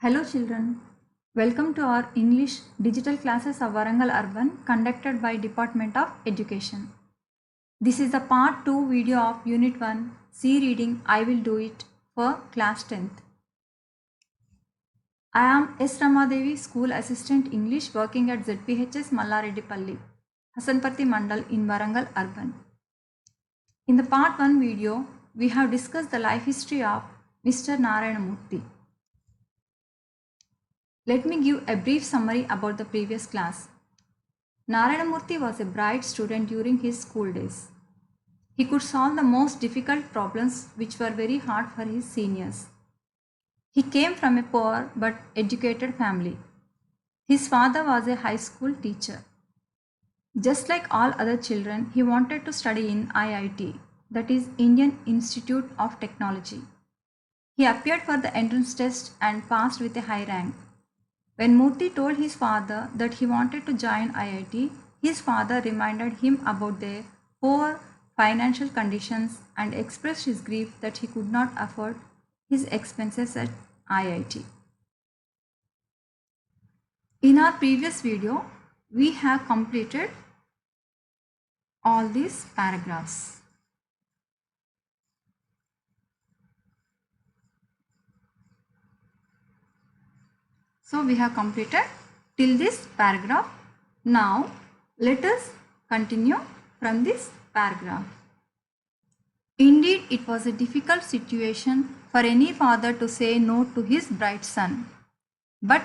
Hello children, welcome to our English digital classes of Warangal Urban conducted by Department of Education. This is the part 2 video of Unit 1 C Reading I Will Do It for class 10th. I am S. Ramadevi, School Assistant English working at ZPHS Mallareddipalli, Hasanparthi Mandal in Warangal Urban. In the part 1 video, we have discussed the life history of Mr. Narayana Murthy. Let me give a brief summary about the previous class. Narayana Murthy was a bright student during his school days. He could solve the most difficult problems which were very hard for his seniors. He came from a poor but educated family. His father was a high school teacher. Just like all other children, he wanted to study in IIT, that is Indian Institute of Technology. He appeared for the entrance test and passed with a high rank. When Murthy told his father that he wanted to join IIT, his father reminded him about their poor financial conditions and expressed his grief that he could not afford his expenses at IIT. In our previous video, we have completed all these paragraphs. So we have completed till this paragraph. Now let us continue from this paragraph. Indeed, it was a difficult situation for any father to say no to his bright son. But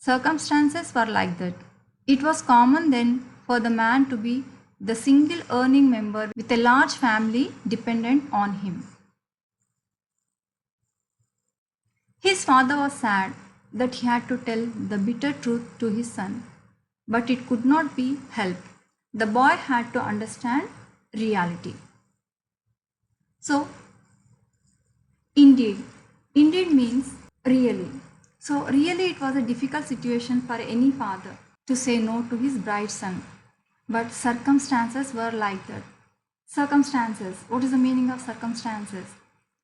circumstances were like that. It was common then for the man to be the single earning member with a large family dependent on him. His father was sad that he had to tell the bitter truth to his son, but it could not be helped. The boy had to understand reality. So, indeed means really. So, really it was a difficult situation for any father to say no to his bright son, but circumstances were like that. Circumstances, what is the meaning of circumstances?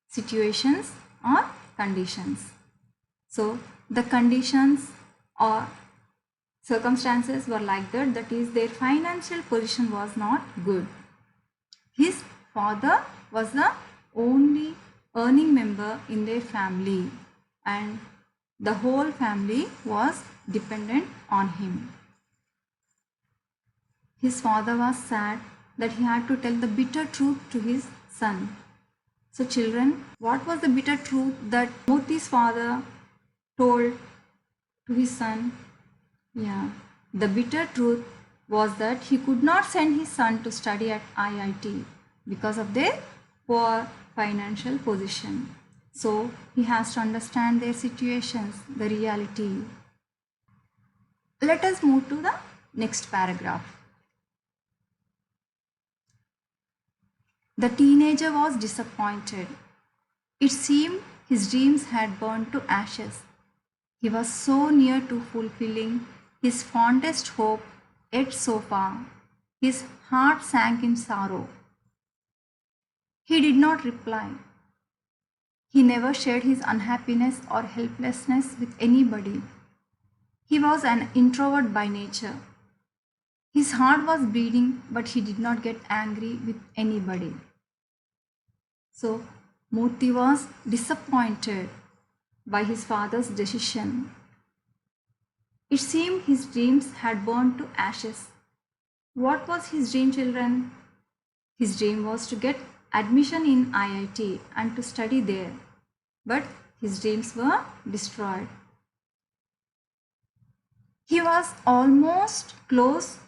Situations or conditions. So, the conditions or circumstances were like that, that is their financial position was not good. His father was the only earning member in their family and the whole family was dependent on him. His father was sad that he had to tell the bitter truth to his son. So children, what was the bitter truth that Murthy's father told to his son? The bitter truth was that he could not send his son to study at IIT because of their poor financial position. So he has to understand their situations, the reality. Let us move to the next paragraph. The teenager was disappointed. It seemed his dreams had burned to ashes. He was so near to fulfilling his fondest hope, yet so far. His heart sank in sorrow. He did not reply. He never shared his unhappiness or helplessness with anybody. He was an introvert by nature. His heart was bleeding, but he did not get angry with anybody. So, Murthy was disappointed by his father's decision. It seemed his dreams had burned to ashes. What was his dream, children? His dream was to get admission in IIT and to study there. But his dreams were destroyed. He was almost close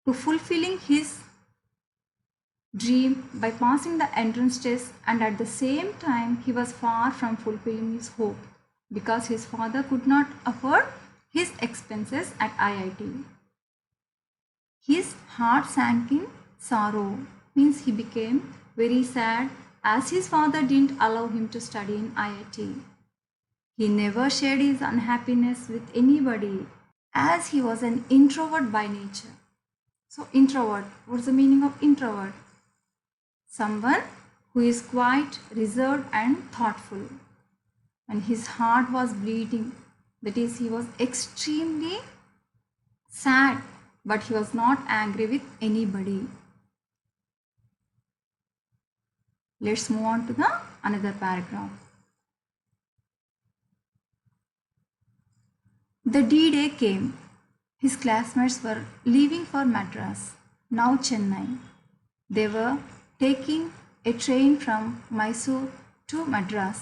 to fulfilling his dream by passing the entrance test, and at the same time he was far from fulfilling his hope because his father could not afford his expenses at IIT. His heart sank in sorrow, means he became very sad as his father didn't allow him to study in IIT. He never shared his unhappiness with anybody as he was an introvert by nature. So introvert, what's the meaning of introvert? Someone who is quite reserved and thoughtful. and his heart was bleeding. That is, he was extremely sad, but he was not angry with anybody. Let's move on to the another paragraph. The D-Day came. His classmates were leaving for Madras, now Chennai. They were taking a train from Mysore to Madras.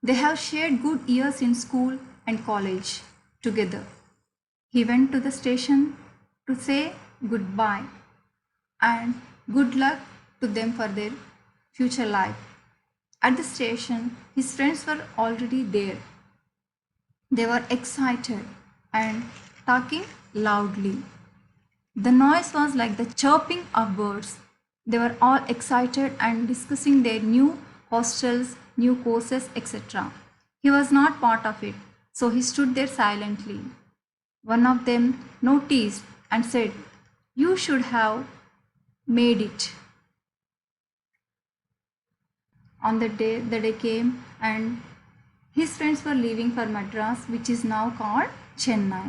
They have shared good years in school and college together. He went to the station to say goodbye and good luck to them for their future life. At the station, his friends were already there. They were excited and talking loudly. The noise was like the chirping of birds. They were all excited and discussing their new hostels, new courses, etc. He was not part of it, so he stood there silently. One of them noticed and said, "You should have made it." On the day came and his friends were leaving for Madras, which is now called Chennai.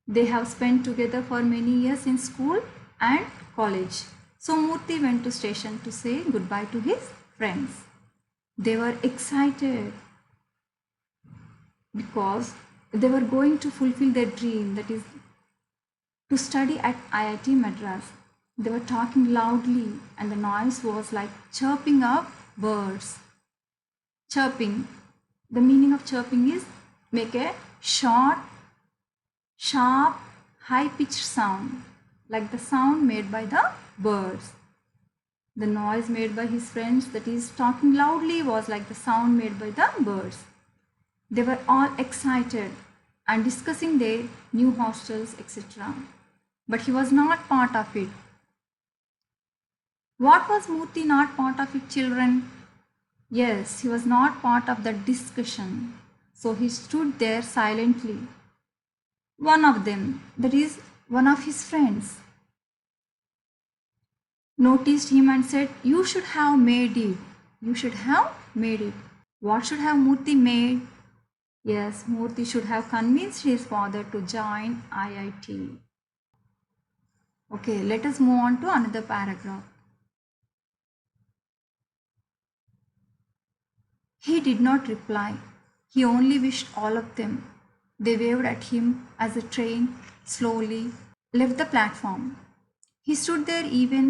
They have spent together for many years in school and college. So Murthy went to station to say goodbye to his friends. They were excited because they were going to fulfill their dream, that is to study at IIT Madras. They were talking loudly and the noise was like chirping of birds. Chirping. The meaning of chirping is make a short, sharp, high-pitched sound, like the sound made by the birds. The noise made by his friends, that is talking loudly, was like the sound made by the birds. They were all excited and discussing their new hostels, etc. But he was not part of it. What was Murthy not part of it, children? Yes, he was not part of the discussion. So he stood there silently. One of them, that is one of his friends, noticed him and said, "You should have made it. You should have made it." What should have Murthy made? Yes, Murthy should have convinced his father to join IIT. Okay, let us move on to another paragraph. He did not reply. He only wished all of them. They waved at him as the train slowly left the platform. He stood there even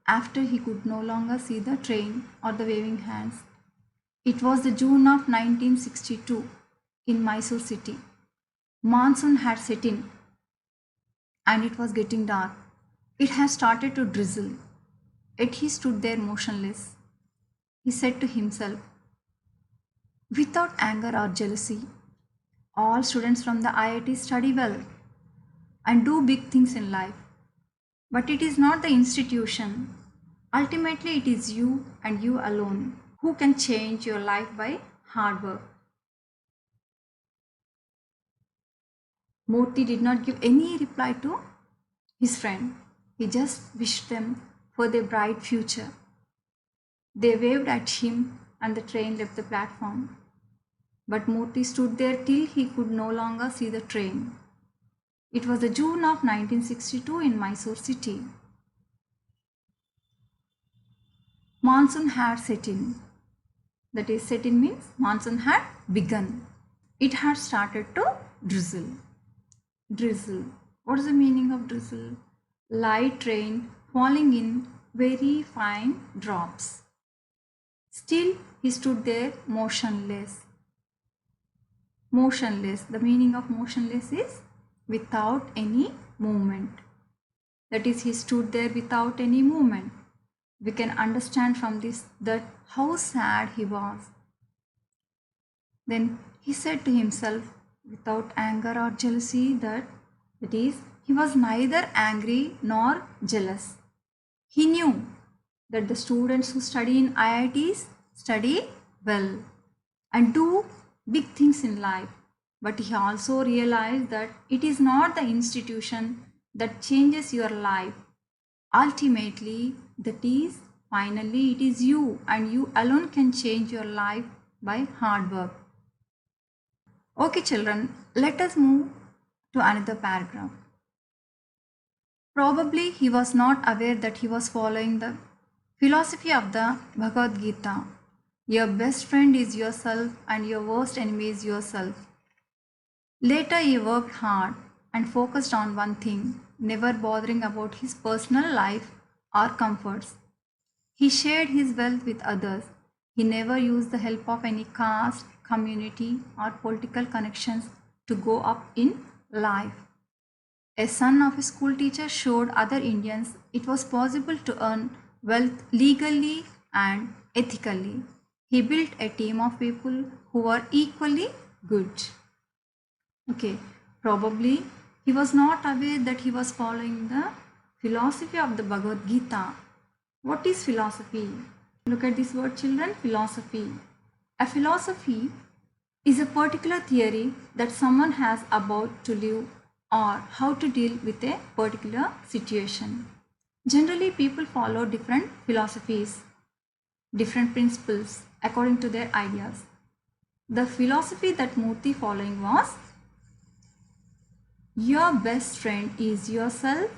after he could no longer see the train or the waving hands. It was the June of 1962 in Mysore city. Monsoon had set in and it was getting dark. It had started to drizzle. Yet he stood there motionless. He said to himself, without anger or jealousy, all students from the IIT study well and do big things in life. But it is not the institution. Ultimately, it is you and you alone who can change your life by hard work. Murthy did not give any reply to his friend. He just wished them for their bright future. They waved at him and the train left the platform. But Murthy stood there till he could no longer see the train. It was the June of 1962 in Mysore city. Monsoon had set in. That is, set in means monsoon had begun. It had started to drizzle. Drizzle. What is the meaning of drizzle? Light rain falling in very fine drops. Still, he stood there motionless. Motionless. The meaning of motionless is without any movement. That is, he stood there without any movement. We can understand from this that how sad he was. Then he said to himself without anger or jealousy that is, he was neither angry nor jealous. He knew that the students who study in IITs study well and do big things in life. But he also realized that it is not the institution that changes your life. Ultimately, that is, finally, it is you and you alone can change your life by hard work. Okay, children, let us move to another paragraph. Probably he was not aware that he was following the philosophy of the Bhagavad Gita. Your best friend is yourself and your worst enemy is yourself. Later, he worked hard and focused on one thing, never bothering about his personal life or comforts. He shared his wealth with others. He never used the help of any caste, community, or political connections to go up in life. A son of a school teacher showed other Indians it was possible to earn wealth legally and ethically. He built a team of people who were equally good. Okay, probably he was not aware that he was following the philosophy of the Bhagavad Gita. What is philosophy? Look at this word, children, philosophy. A philosophy is a particular theory that someone has about to live or how to deal with a particular situation. Generally, people follow different philosophies, different principles according to their ideas. The philosophy that Murthy following was your best friend is yourself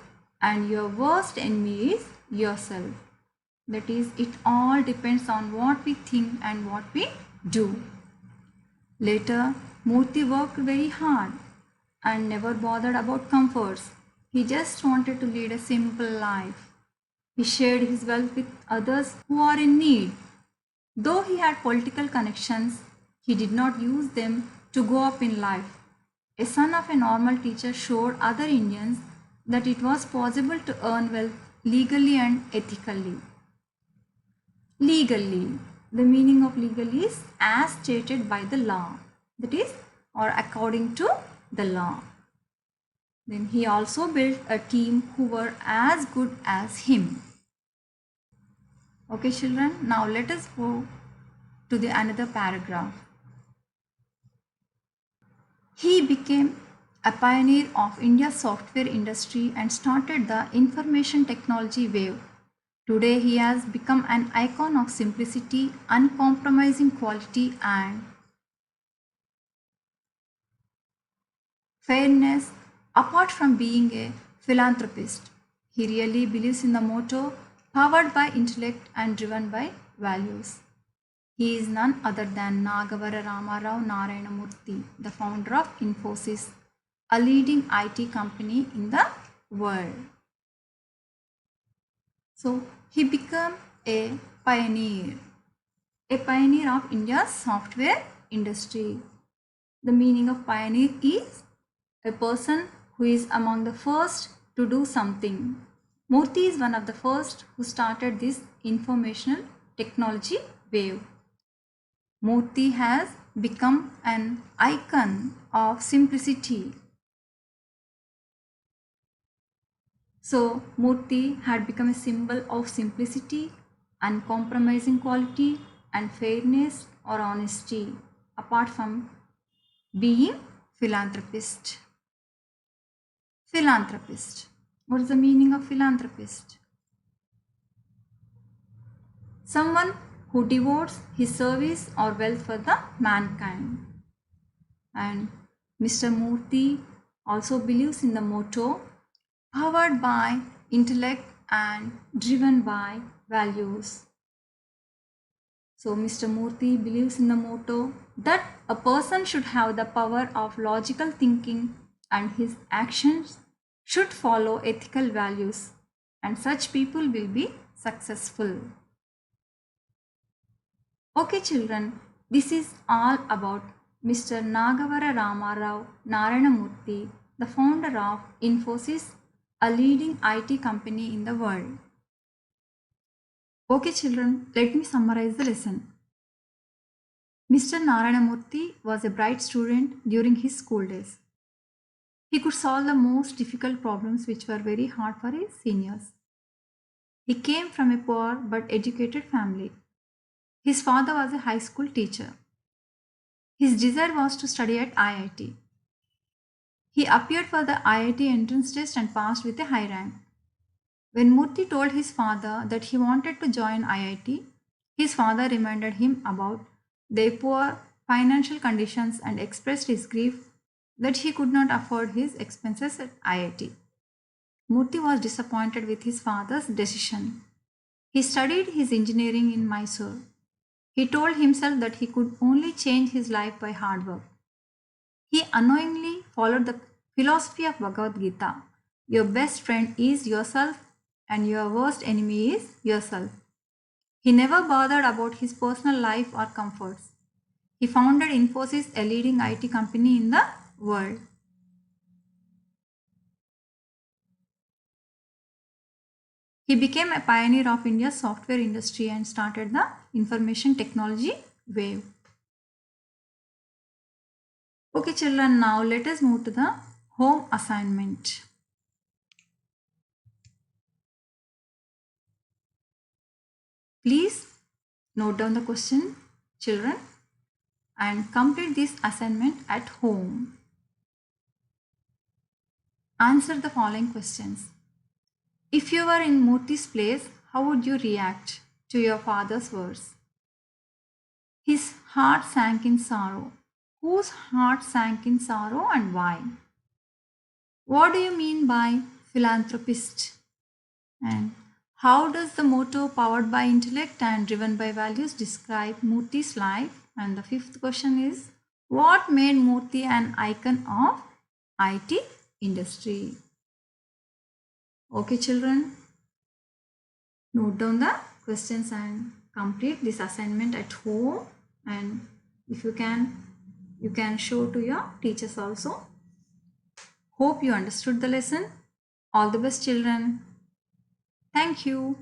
and your worst enemy is yourself. That is, it all depends on what we think and what we do. Later, Murthy worked very hard and never bothered about comforts. He just wanted to lead a simple life. He shared his wealth with others who are in need. Though he had political connections, he did not use them to go up in life. A son of a normal teacher showed other Indians that it was possible to earn wealth legally and ethically. Legally, the meaning of legal is as stated by the law, that is, or according to the law. Then he also built a team who were as good as him. Okay, children, now let us go to the another paragraph. He became a pioneer of India's software industry and started the information technology wave. Today, he has become an icon of simplicity, uncompromising quality, and fairness. Apart from being a philanthropist, he really believes in the motto powered by intellect and driven by values. He is none other than Nagavara Ramarao Narayana Murthy, the founder of Infosys, a leading IT company in the world. So he became a pioneer of India's software industry. The meaning of pioneer is a person who is among the first to do something. Murthy is one of the first who started this informational technology wave. Murthy has become an icon of simplicity. So, Murthy had become a symbol of simplicity, uncompromising quality, and fairness or honesty, apart from being philanthropist. Philanthropist. What is the meaning of philanthropist? Someone who devotes his service or wealth for the mankind. And Mr. Murthy also believes in the motto powered by intellect and driven by values. So Mr. Murthy believes in the motto that a person should have the power of logical thinking and his actions should follow ethical values, and such people will be successful. Okay, children, this is all about Mr. Nagavara Ramarao Narayana Murthy, the founder of Infosys, a leading IT company in the world. Okay, children, let me summarize the lesson. Mr. Narayana Murthy was a bright student during his school days. He could solve the most difficult problems which were very hard for his seniors. He came from a poor but educated family. His father was a high school teacher. His desire was to study at IIT. He appeared for the IIT entrance test and passed with a high rank. When Murthy told his father that he wanted to join IIT, his father reminded him about their poor financial conditions and expressed his grief that he could not afford his expenses at IIT. Murthy was disappointed with his father's decision. He studied his engineering in Mysore. He told himself that he could only change his life by hard work. He unknowingly followed the philosophy of Bhagavad Gita. Your best friend is yourself and your worst enemy is yourself. He never bothered about his personal life or comforts. He founded Infosys, a leading IT company in the world. He became a pioneer of India's software industry and started the information technology wave. Okay, children, now let us move to the home assignment. Please note down the question, children, and complete this assignment at home. Answer the following questions. If you were in Murthy's place, how would you react to your father's words? His heart sank in sorrow. Whose heart sank in sorrow and why? What do you mean by philanthropist? And how does the motto powered by intellect and driven by values describe Murthy's life? And the fifth question is, what made Murthy an icon of IT industry? Okay, children, note down the questions and complete this assignment at home. And if you can show to your teachers also. Hope you understood the lesson. All the best, children. Thank you.